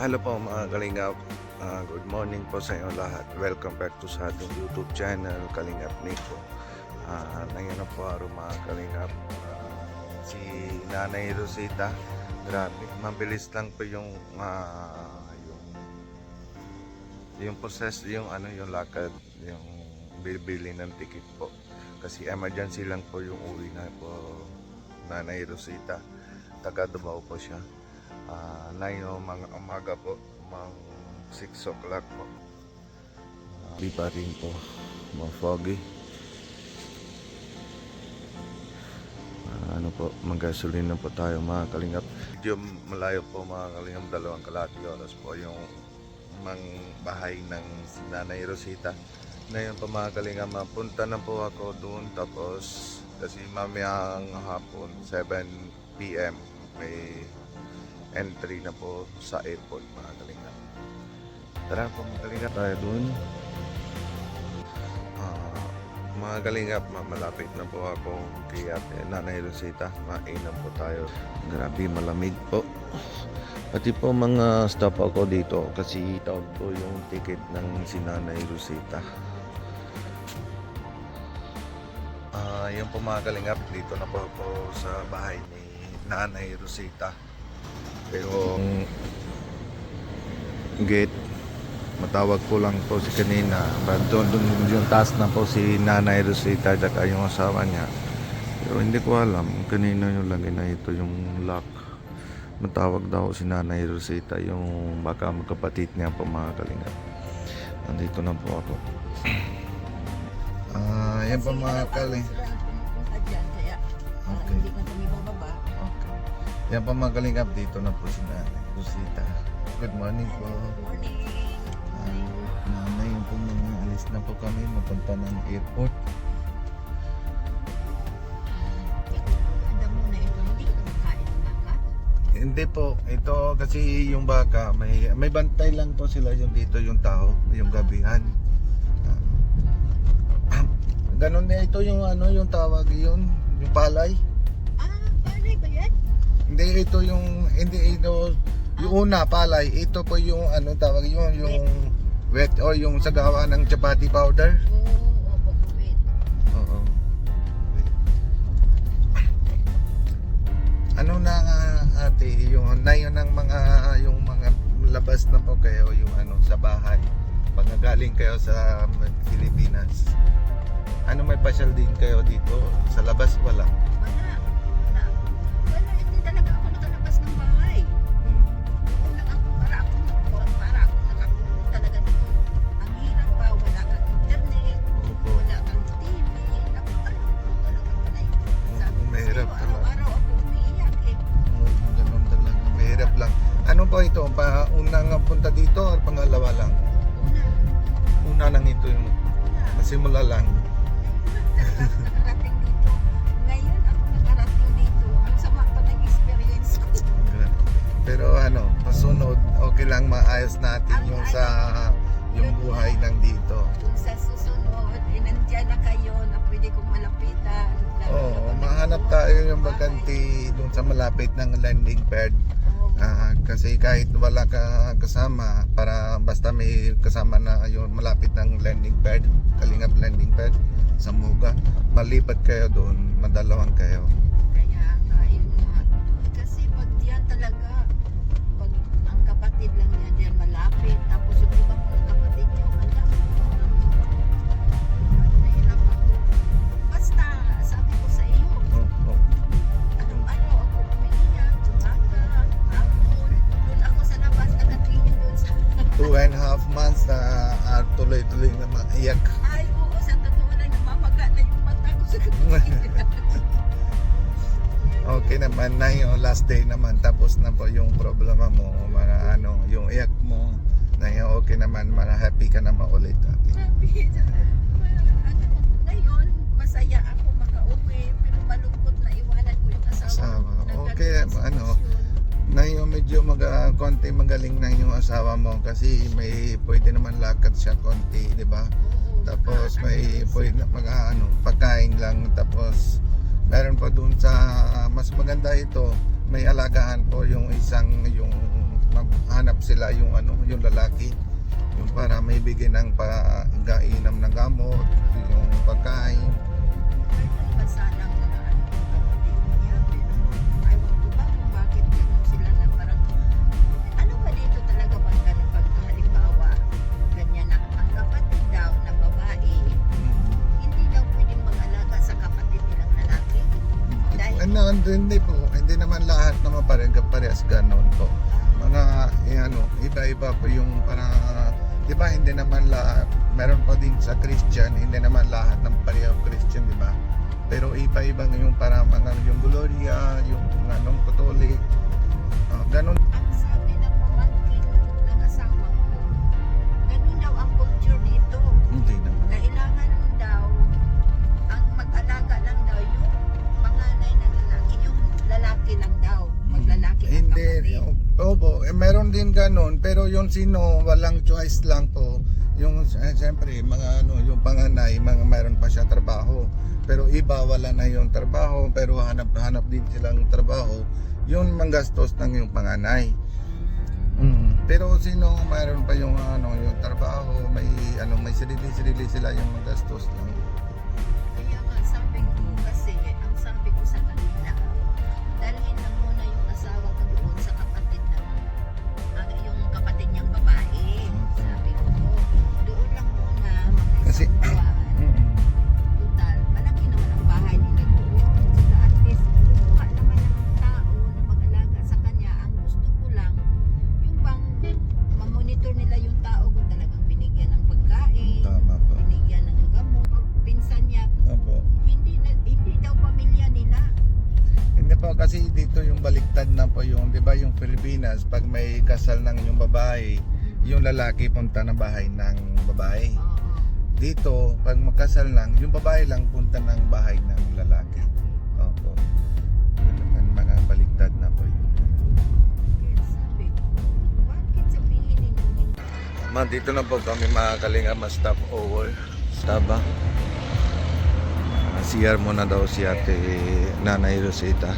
Hello po mga Kalingap. Good morning po sa inyo lahat. Welcome back to sa ating YouTube channel, Kalingap Nico. Ngayon na po araw mga Kalingap. Si Nanay Rosita, grabe, mabilis lang po yung process, yung lakad, yung bibili ng ticket po. Kasi emergency lang po yung uwi na po Nanay Rosita. Taga Davao po siya. Ngayon mga umaga po, mga 6 o'clock po. Di pa rin po, mga foggy. Mag-gasoline na po tayo mga Kalingap. Medyo malayo po mga Kalingap, 2 kalahati oras po yung bahay ng Nanay Rosita. Ngayon po mga Kalingap, punta na po ako doon, tapos kasi mamayang hapon 7 PM may entry na po sa airport mga Kalingap. Tara po mga Kalingap, tayo doon. Mga Kalingap, malapit na po ako kay Nanay Rosita. Mainam po tayo. Grabe, malamig po. Pati po mga stop ako dito kasi tawag po yung ticket ng si Nanay Rosita. Yan po mga Kalingap, dito na po ako sa bahay ni Nanay Rosita. Pero gate, matawag ko lang po si kanina. Doon yung taas na po si Nanay Rosita at yung asawa niya. Pero hindi ko alam kanina yung lagay na ito yung lock. Matawag daw si Nanay Rosita, yung baka magkapatid niya po mga Kalingap. Nandito na po ako. Yan po mga Kalingap. Okay. Yan po mga Kalingap, dito na po si Nanay Rosita. Good morning po. Nanay, yun po mga alis na po kami, mapunta ng airport. Hindi po, ito kasi yung baka, may bantay lang po sila yung dito, yung tao, yung gabihan. Ganon na ito yung yung tawag yun, yung palay. Palay ba yan? Hindi ito yung una palay. Ito po yung tawag yun, yung wet o yung sa gawa ng chapati powder. Wet. Oo. Ano na ate, yung nayon ng yung mga labas na po kayo yung sa bahay. Pag galing kayo sa Pilipinas. May pasyal din kayo dito sa labas wala? Wala, hindi talaga ako nakalabas ng bahay. Para ako nakakulong talaga dito. Ang hirap pa, wala kang internet, wala kang TV, napakalungkot talaga wala yun. Sabi ko Mahirap sa'yo, talaga. araw-araw ako umiiyak eh. Ganun talaga, mahirap lang. Ano po ito? Unang punta dito o pangalawa lang? Una lang ito yung nasimula lang. Talaga ako nakarating dito. Ngayon ako nakarating dito. Ang sama pa ng experience ko. Pero pasunod, okay lang maayos natin yung yung buhay ng dito. Kung sa susunod, nandiyan na kayo na pwede kong malapitan. Oo, mahanap tayo yung bakanti dun sa malapit ng landing pad. Kasi kahit wala ka kasama, para basta may kasama na yung malapit ng landing pad, Kalingap landing pad sa Muga, malipat kayo doon, madalawang kayo. Kaya yun nga. Kasi pag diyan talaga, pag ang kapatid lang niya diyan malapit, tapos yung iba pong kapatid niya, alam. Nahirap ako. Basta, sabi ko sa iyo, araw-araw ako umiiyak, tumaga, hapon. Doon ako sa labas, nakatingin doon sa... 2.5 months na tuloy-tuloy na maiyak. Ay, oo, sa totoo lang, namamaga na yung mata ko sa kapatid. Okay naman na yung last day naman, tapos na po yung problema mo, mga yung iyak mo na yung okay naman, happy ka na maulit. Sabi, ngayon, masaya ako makauwi, pero malungkot na iwanan ko yung asawa ko. Okay, na yung medyo konti magaling na yung asawa mo kasi may pwede naman lakad siya konti, di ba? Tapos may pwede pagkain lang, tapos meron pa dun sa mas maganda ito, may alagahan po yung mahanap sila yung yung lalaki, yung para may bigyan ng pagkainom ng gamot, yung pagkain. Meron ba sanang mga kapatid niya? Pero ewan ko ba kung bakit ganun sila na parang, ano ba dito talaga pag ganun, pag halimbawa, ganyan na, ang kapatid daw na babae, hindi daw pwedeng mag-alaga sa kapatid nilang lalaki. Dahil, Hindi naman lahat naman parehas ganon po. Mga iba-iba po yung para, di ba, hindi naman lahat, meron po din sa Christian, hindi naman lahat ng pareho Christian, di ba? Pero iba-iba yung para mga yung Gloria, yung Catholic, ganon. ang sabi ng pamangkin ng asawa ko, ganun daw ang culture dito. Hindi naman. Kailangan daw, ang mag-alaga lang daw yung panganay na lalaki, yung lalaki lang daw, maglalaki ang Hindi, kapatid. opo, meron din ganon, pero yung sino, walang choice lang po. Yung siyempre, mga yung panganay, mga meron pa siya trabaho. Pero iba, wala na yung trabaho, pero hanap din silang trabaho. Yun manggastos ng yung panganay. Pero sino mayroon pa yung yung trabaho, may may sarili sila yung magastos lang. Kaya nga sabi ko kasi, ang sabi ko sa kanila, dalhin na muna yung asawa ko doon sa kapatid ng, yung kapatid niyang babae. Sabi ko, doon lang muna, mga Kasi- isang buwan. Total, malaki naman ang bahay nila doon. Saka at least, kukuha naman ng tao na mag-alaga sa kanya. Ang gusto ko lang, yung bang mamonitor nila yung tao kung talagang binigyan ng pagkain, Tama po. binigyan ng gamot. Pinsan niya, Opo. hindi daw pamilya nila. Hindi po, kasi dito yung baliktad na po yung, di ba, yung Pilipinas, pag may kasal ng yung babae, yung lalaki punta na bahay ng babae. Oo. Dito, pag magkasal lang, yung babae lang punta ng bahay ng lalaki. Opo. Yun naman, mga baliktad na po yun. Kaya sabi ko, bakit sabihin ninyo hindi? Dito na po kami mga kalingap, stop over. Staba. CR muna daw si ate Nanay Rosita.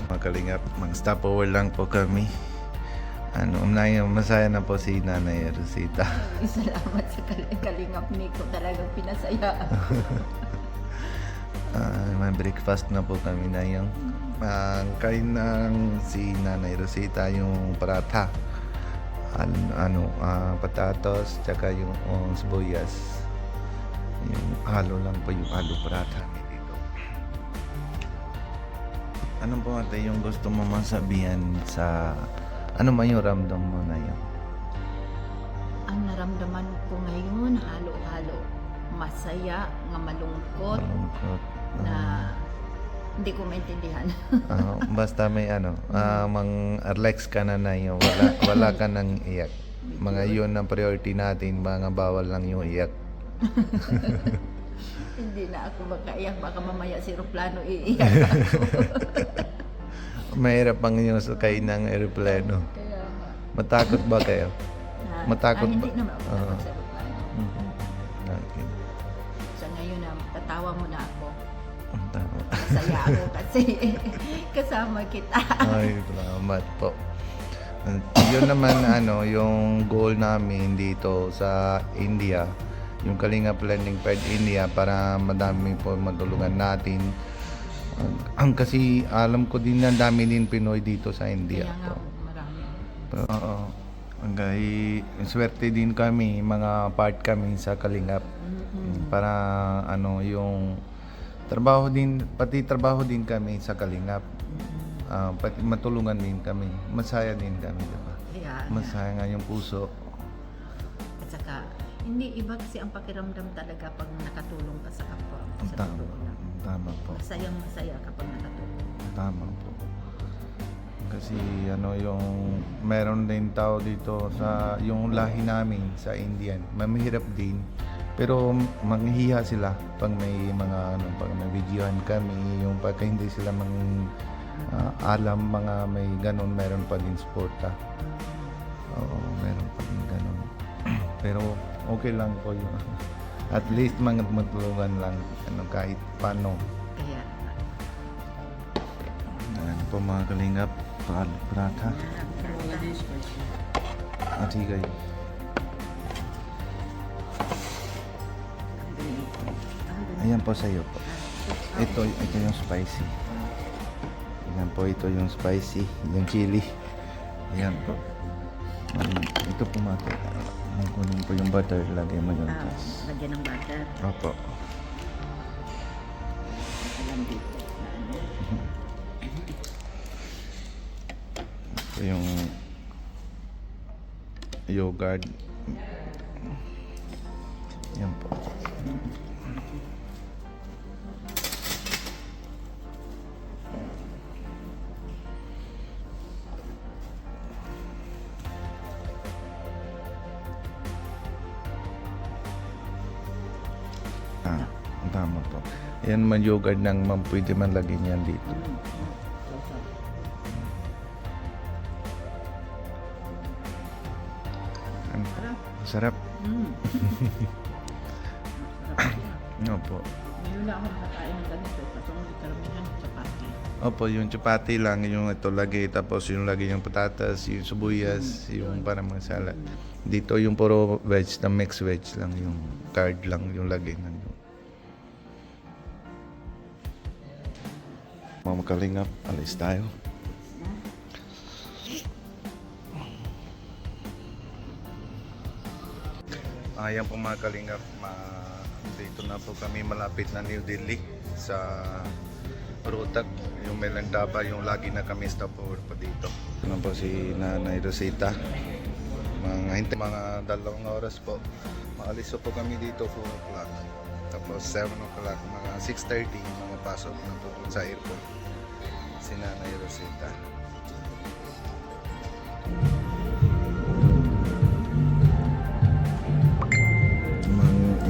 Mga kalingap, mag-stop over lang po kami. Masaya na po si Nanay Rosita. Salamat sa kalingap Nico, talagang pinasaya. May breakfast na po kami na yung kain ng si Nanay Rosita yung paratha. Patatos, tsaka yung sibuyas. Yung halo lang po yung halo paratha dito. Ano po ate yung gusto mo masabihan sa ano man yung ramdam mo na yun? Ang naramdaman ko ngayon, halo-halo. Masaya, nga malungkot, Malungkot. na hindi ko maintindihan. Basta may mang-relax ka na yun. Wala ka nang iyak. Mga yun ang priority natin, mga bawal lang yung iyak. Hindi na ako makaiyak, baka mamaya si Roplano iiyak ako. Mahirap ang yung sakay ng aeroplano. Kaya nga. Matakot ba kayo? Matakot hindi ba? naman ako takot sa Roplano. Okay. So ngayon na, tatawa mo na ako. Tama. Masaya ako kasi kasama kita. Ay, salamat po. Yun naman yung goal namin dito sa India, yung Kalingap Landing Pad India, para madami po matulungan natin. Kasi alam ko din na dami din Pinoy dito sa India. Kaya nga, po. marami. Pero, oo. Swerte din kami, mga part kami sa Kalingap. Para yung pati trabaho din kami sa Kalingap. Pati matulungan din kami. Masaya din kami, diba? Kaya, Masaya nga yung puso. at saka, hindi iba kasi ang pakiramdam talaga pag nakatulong ka sa kapwa. Sa Tama. totoo lang. Tama po. Masayang masaya kapag nakatulong. Tama po. Kasi yung meron din tao dito sa yung lahi namin sa Indian. Mamihirap din. Pero manghihiya sila pag may mga pag may videohan kami, yung pagka hindi sila alam mga may ganon, meron pa din suporta. Oo, meron pa din ganon. Pero okay lang po yun. At least mga matulungan lang kahit paano. Kaya, Ano po mga kalingap, paratha. Ah, sige. Ayan po sa iyo po. Ito yung spicy. Ayan po, ito yung spicy, yung chili. Ayan po. Ito po mati. Kunin po yung butter, lagay mo yun. Lagyan ng butter. Opo. Alam dito. Ito yung yogurt. Ayan po. Tama po. Yan man yogurt ng ma'am, pwede man lagyan yan dito. Ano po? Sarap. Opo. Ngayon lang ako nakakain ng ganito. Kasi hindi karamihan chapati. Opo, yung chapati lang, yung ito lagi, tapos yung lagi yung patatas, yung sibuyas, yung parang mga salad. Dito yung puro veg, na mixed veg lang, yung card lang yung lagi ng mga kalingap, alis tayo. Ayan po mga kalingap, dito na po kami malapit na New Delhi sa Rohtak, yung Melandaba, yung lagi na kami stopover po dito. Ito na po si Nanay Rosita. Mga 2 oras po. Maalis po kami dito 4 o'clock. Tapos 7 o'clock, mga 6:30, mga pasok na po sa airport. Si Nanay Rosita.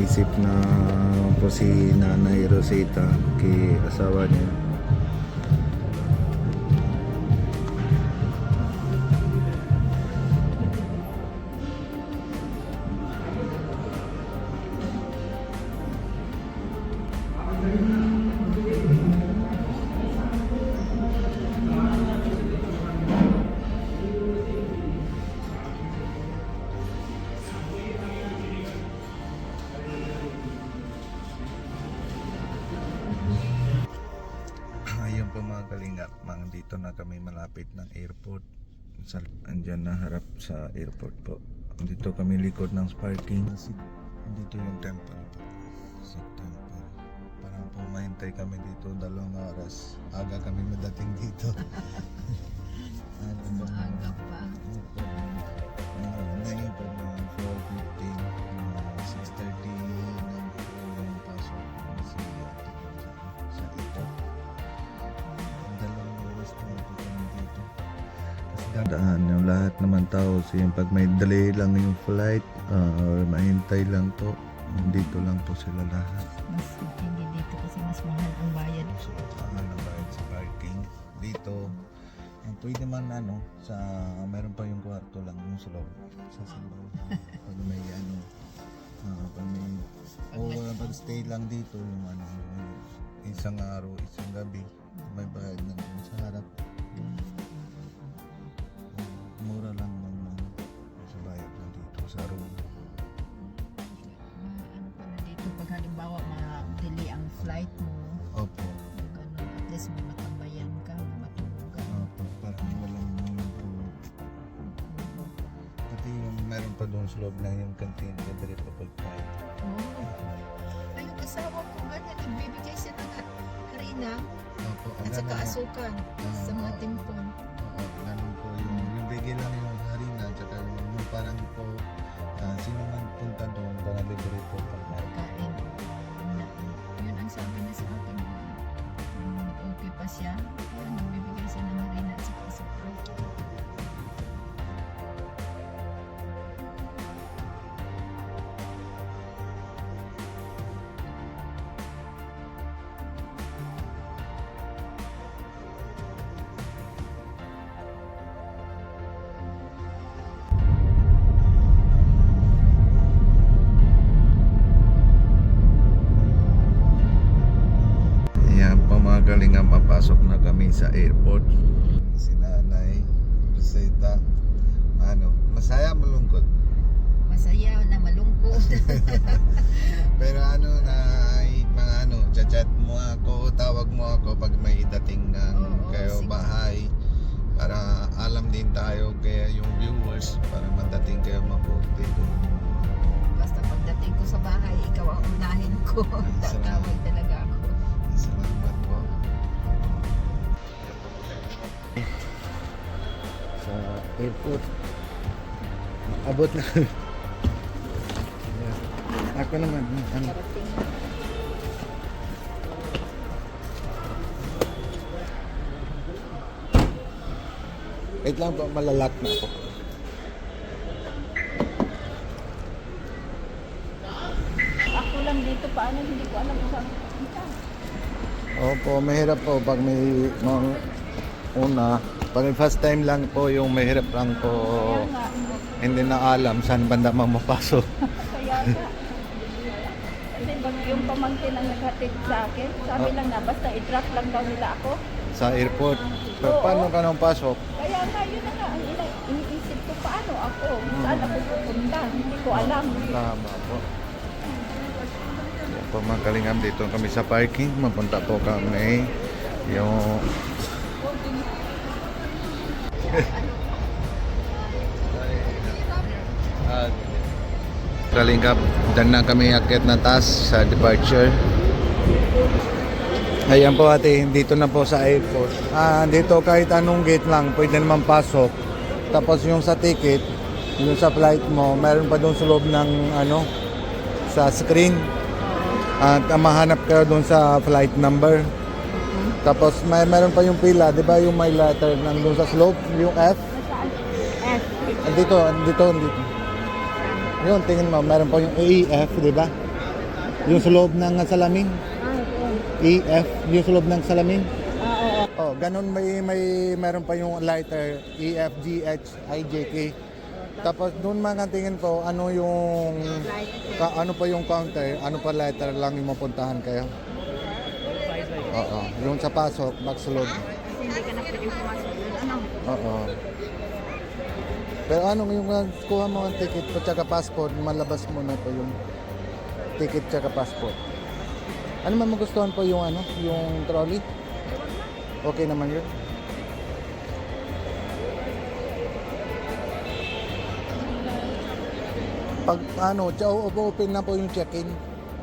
Isip na po si Nanay Rosita kay asawa niya. Ayun po mga kalingap, dito na kami malapit ng airport. Andyan na harap sa airport po. Dito kami likod ng parking. Dito yung temple po. Sa temple. Parang po mahintay kami dito 2 oras. Aga kami madating dito. Maaga pa. Ngayon po mga 4:15, 6:30 ng pasok sa airport. 2 oras po kami dito. Kasi dadaan yung lahat naman tao. So yung pag may delay lang yung flight or mahintay lang po, dito lang po sila lahat. Mas hindi dito kasi mas mahal ang bayad. So mahal ang bayad sa parking. Dito, pwede man meron pa yung kwarto lang yung sa loob. Sa sabaw. Pag may pag stay lang dito yung isang araw, isang gabi, may bayad na dun sa harap. Mura lang naman sa bayad na dito sa room. Ano pa na dito pag halimbawa ma-delay ang flight mo. Opo. Ganun, at least may matambayan ka, may matulugan. Opo, parang walang pati yung meron pa doon sa loob na yung canteen na dire pa pagkain. Ay, yung kasama ko ganyan, nagbibigay siya ng harina Opo, at saka asukan sa mga timpon. Ganun po yung bigay lang yung harina at saka yung parang po sino man punta doon para libre po pagkain. Kain. Yun ang sabi niya sa akin. Okay pa siya. Kaya nagbibigay siya ng harina at saka asukan. Ayan po mga kalingap, mapasok na kami sa airport. Si Nanay Rosita Masaya, malungkot. Masaya na malungkot. Pero ano na mga ano, chat mo ako, tawag mo ako pag may dating ng Oo, kayo sige. bahay para alam din tayo kaya yung viewers para madating kayo mabuti. Basta pagdating ko sa bahay, ikaw ang unahin ko. Tatawag talaga ako. Salamat po. Sa airport. Abot na. Ako naman. Ano? Parating. Wait lang po, malalak na ako. Ako lang dito, paano hindi ko alam kung saan pupunta. Opo, mahirap po pag may mga una. Pag first time lang po yung mahirap lang po. Kaya nga, Hindi na alam saan banda mamapasok. kaya nga. Kasi yung pamangkin ang naghatid sa akin, sabi lang na basta i-drop lang daw nila ako. Sa airport. Pero Oo. paano ka nang pasok? Kaya nga, yun na nga, ang iniisip ko paano ako, saan ako pupunta, hindi ko alam. Tama po. Yan po mga kalingam, dito kami sa parking. Mapunta po kami yung kalingap, dyan na kami akit na taas sa departure. Ayan po ate, dito na po sa airport. Dito kahit anong gate lang, pwede naman pasok. Tapos yung sa ticket, yung sa flight mo, meron pa doon sa loob ng ano, sa screen. At mahanap ka doon sa flight number. Tapos meron pa yung pila, di ba yung may letter nandun sa slope, yung F. F. Dito. Yun, tingin mo, meron pa yung AF, di ba? Yung sa loob ng salamin. EF, yung sa loob ng salamin. Oh, ganun meron pa yung letter EF, GH, IJK. Tapos doon mga tingin po ano yung ano pa yung counter, ano pa letter lang yung mapuntahan kayo. Oo, yung sa pasok, back sa loob. Kasi hindi ka na pwedeng pumasok doon, ano? Oo. Pero ano yung kuha mo ang ticket po tsaka passport, malabas mo na po yung ticket tsaka passport. Ano man magustuhan po yung ano, yung trolley? Okay naman yun. Pag ano, open na po yung check-in.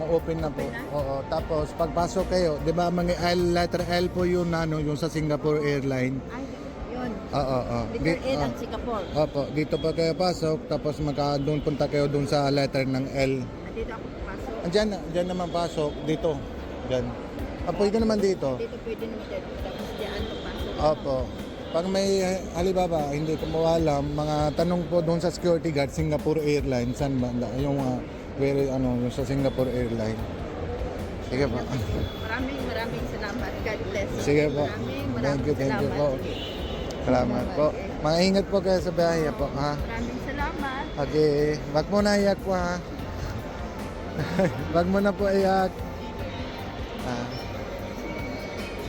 Ma-open na po. Oo. Tapos pagpasok kayo, 'di ba mga letter L po yung ano, yung sa Singapore Airline. Ay, yun. Oo. Letter L ang Singapore. Opo, dito pa kayo pasok, tapos doon punta kayo doon sa letter ng L. Dito ako papasok. Diyan naman pasok, dito. Diyan. Pwede naman dito. Dito pwede naman dito. Tapos diyan papasok. Opo. Pag may halimbawa, hindi ko mawalam, mga tanong po doon sa security guard, Singapore Airlines, saan ba? Yung yung sa Singapore Airlines. Sige po. Maraming salamat. God bless. Sige po. Maraming Thank you po. Sige. Salamat po. Maingat po kayo sa biyahe po, ha? Maraming salamat. Okay, wag mo na iyak po ha. Wag mo na po iyak.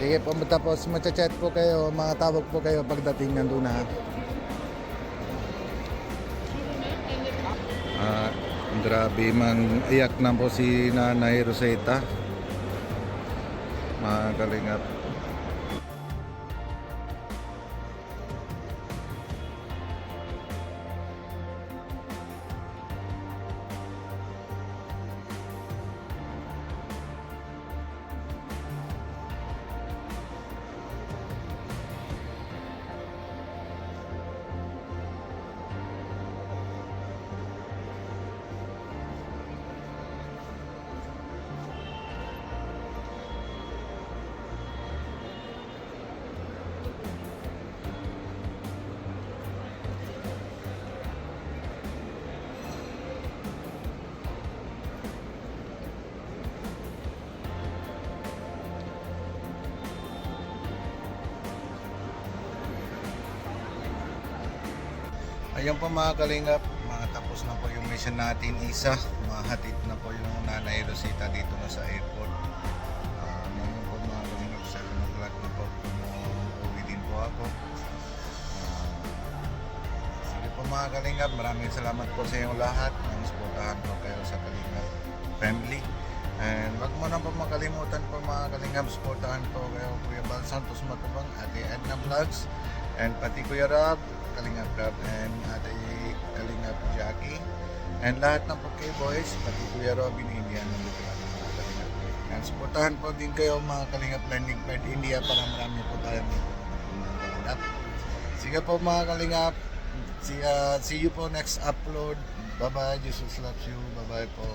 Sige po, tapos matcha-chat po kayo, mga tawag po kayo pagdating nandun ha. Grabe man iyak na po si Nanay Rosetta. Mga kalingap. Ayun po mga kalingap, tapos na po yung mission natin isa. Mahatid na po yung Nanay Rosita dito na sa airport. Ngayon po mga kalingap, 7 o'clock na po. Uuwi din po ako. Sige po mga mga Kalingap, maraming salamat po sa inyong lahat. Ang suportahan po kayo sa Kalingap family. And wag mo na po makalimutan po mga Kalingap, suportahan po kayo Kuya Bal Santos Matubang, Ate Edna Vlogs, and pati Kuya Rob, Kalingap Rob, and Ate Kalingap Jackie, and lahat ng po kayo boys, pati Kuya Robin Indian, nandito lang mga Kalingap. And suportahan po din kayo mga Kalingap Landing Pad India para marami po tayong mga Kalingap. Sige po mga Kalingap, see you po next upload. Bye bye, Jesus loves you. Bye bye po.